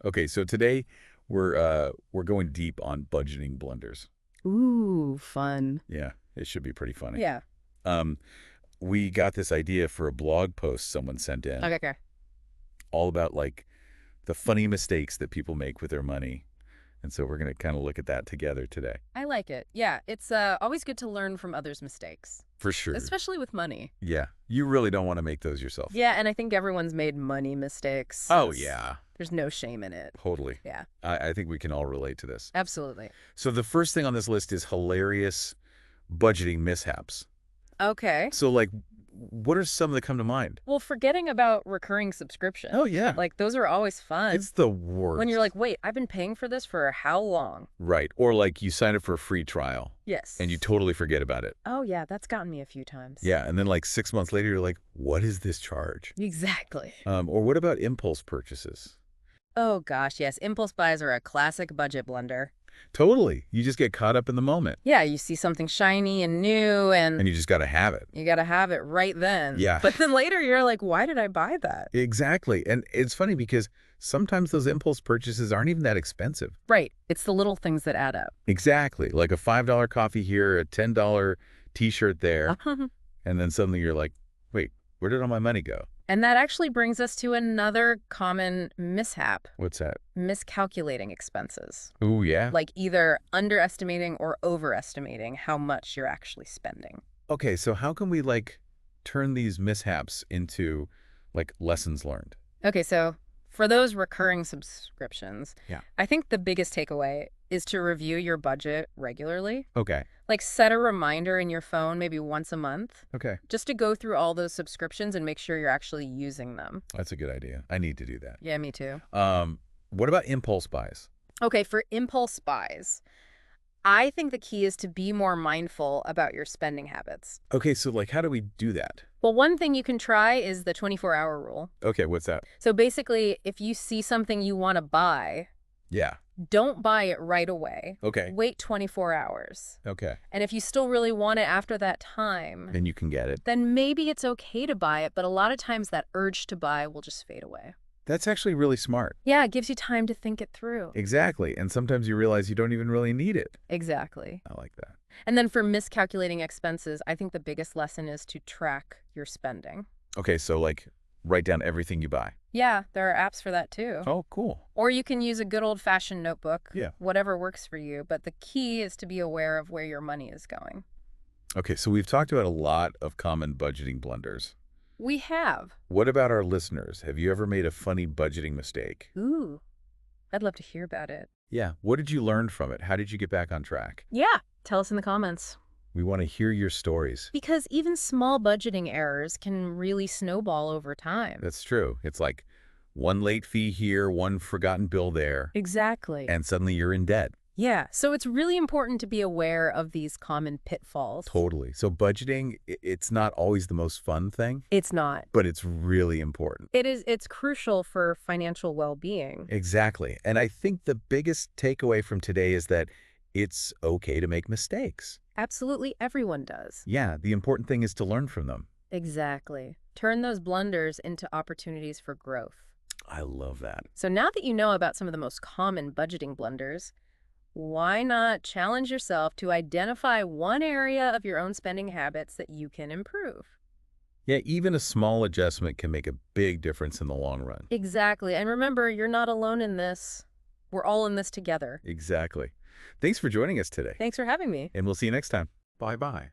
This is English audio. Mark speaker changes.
Speaker 1: Okay, so today we're going deep on budgeting blunders.
Speaker 2: Ooh, fun.
Speaker 1: Yeah, it should be pretty funny.
Speaker 2: Yeah.
Speaker 1: Um, we got this idea for a blog post someone sent in,
Speaker 2: Okay, okay.
Speaker 1: all about like the funny mistakes that people make with their money. And so we're going to kind of look at that together today.
Speaker 2: I like it. Yeah, it's always good to learn from others' mistakes,
Speaker 1: For sure.
Speaker 2: especially with money.
Speaker 1: Yeah, you really don't want to make those yourself.
Speaker 2: Yeah, and I think everyone's made money mistakes.
Speaker 1: Oh, yeah,
Speaker 2: There's no shame in it.
Speaker 1: totally.
Speaker 2: Yeah,
Speaker 1: I think we can all relate to this.
Speaker 2: absolutely.
Speaker 1: So the first thing on this list is hilarious budgeting mishaps.
Speaker 2: Okay.
Speaker 1: So like, what are some that come to mind?
Speaker 2: Well, forgetting about recurring subscription.
Speaker 1: Oh, yeah.
Speaker 2: Like, those are always fun.
Speaker 1: It's the worst.
Speaker 2: When you're like, wait, I've been paying for this for how long?
Speaker 1: Right. Or like you sign up for a free trial
Speaker 2: Yes.
Speaker 1: and you totally forget about it.
Speaker 2: Oh, yeah, that's gotten me a few times.
Speaker 1: Yeah. And then like 6 months later, you're like, what is this charge?
Speaker 2: Exactly.
Speaker 1: Or what about impulse purchases?
Speaker 2: Oh, gosh, yes. Impulse buys are a classic budget blunder.
Speaker 1: Totally. You just get caught up in the moment
Speaker 2: Yeah, you see something shiny and new
Speaker 1: and you just got to have it.
Speaker 2: you got to have it right then.
Speaker 1: Yeah.
Speaker 2: But then later you're like, why did I buy that?
Speaker 1: Exactly. And it's funny because sometimes those impulse purchases aren't even that expensive.
Speaker 2: Right. It's the little things that add up.
Speaker 1: Exactly. Like a $5 coffee here, a $10 t-shirt there. And then suddenly you're like, wait, where did all my money go?
Speaker 2: And that actually brings us to another common mishap,
Speaker 1: What's that?
Speaker 2: miscalculating expenses.
Speaker 1: Oh, yeah.
Speaker 2: Like either underestimating or overestimating how much you're actually spending.
Speaker 1: Okay, so how can we like turn these mishaps into like lessons learned?
Speaker 2: Okay, so for those recurring subscriptions,
Speaker 1: Yeah.
Speaker 2: I think the biggest takeaway is to review your budget regularly.
Speaker 1: Okay.
Speaker 2: Like set a reminder in your phone maybe once a month
Speaker 1: Okay.
Speaker 2: just to go through all those subscriptions and make sure you're actually using them.
Speaker 1: That's a good idea. I need to do that.
Speaker 2: Yeah, me too.
Speaker 1: What about impulse buys?
Speaker 2: Okay, for impulse buys, I think the key is to be more mindful about your spending habits.
Speaker 1: Okay, so like how do we do that?
Speaker 2: Well, one thing you can try is the 24-hour rule.
Speaker 1: Okay, what's that?
Speaker 2: So basically, if you see something you want to buy,
Speaker 1: Yeah.
Speaker 2: don't buy it right away.
Speaker 1: Okay.
Speaker 2: Wait 24 hours.
Speaker 1: Okay.
Speaker 2: And if you still really want it after that time,
Speaker 1: Then you can get it.
Speaker 2: then maybe it's okay to buy it, but a lot of times that urge to buy will just fade away.
Speaker 1: That's actually really smart.
Speaker 2: Yeah, it gives you time to think it through.
Speaker 1: Exactly. And sometimes you realize you don't even really need it.
Speaker 2: Exactly.
Speaker 1: I like that.
Speaker 2: And then for miscalculating expenses, I think the biggest lesson is to track your spending.
Speaker 1: Okay, so like write down everything you buy.
Speaker 2: Yeah, there are apps for that too.
Speaker 1: Oh, cool.
Speaker 2: Or you can use a good old-fashioned notebook.
Speaker 1: Yeah.
Speaker 2: Whatever works for you. But the key is to be aware of where your money is going.
Speaker 1: Okay, so we've talked about a lot of common budgeting blunders.
Speaker 2: We have.
Speaker 1: What about our listeners? Have you ever made a funny budgeting mistake?
Speaker 2: Ooh, I'd love to hear about it.
Speaker 1: Yeah. What did you learn from it? How did you get back on track?
Speaker 2: Yeah, tell us in the comments.
Speaker 1: We want to hear your stories.
Speaker 2: Because even small budgeting errors can really snowball over time.
Speaker 1: That's true. It's like one late fee here, one forgotten bill there,
Speaker 2: Exactly.
Speaker 1: and suddenly you're in debt.
Speaker 2: Yeah, so it's really important to be aware of these common pitfalls.
Speaker 1: Totally. So budgeting, it's not always the most fun thing,
Speaker 2: It's not.
Speaker 1: but it's really important.
Speaker 2: It's crucial for financial well-being.
Speaker 1: Exactly. And I think the biggest takeaway from today is that it's okay to make mistakes.
Speaker 2: Absolutely everyone does.
Speaker 1: Yeah, the important thing is to learn from them.
Speaker 2: Exactly. Turn those blunders into opportunities for growth.
Speaker 1: I love that.
Speaker 2: So now that you know about some of the most common budgeting blunders, why not challenge yourself to identify one area of your own spending habits that you can improve?
Speaker 1: Yeah, even a small adjustment can make a big difference in the long run.
Speaker 2: Exactly. And remember, you're not alone in this. We're all in this together.
Speaker 1: Exactly. Thanks for joining us today.
Speaker 2: Thanks for having me.
Speaker 1: And we'll see you next time. Bye-bye.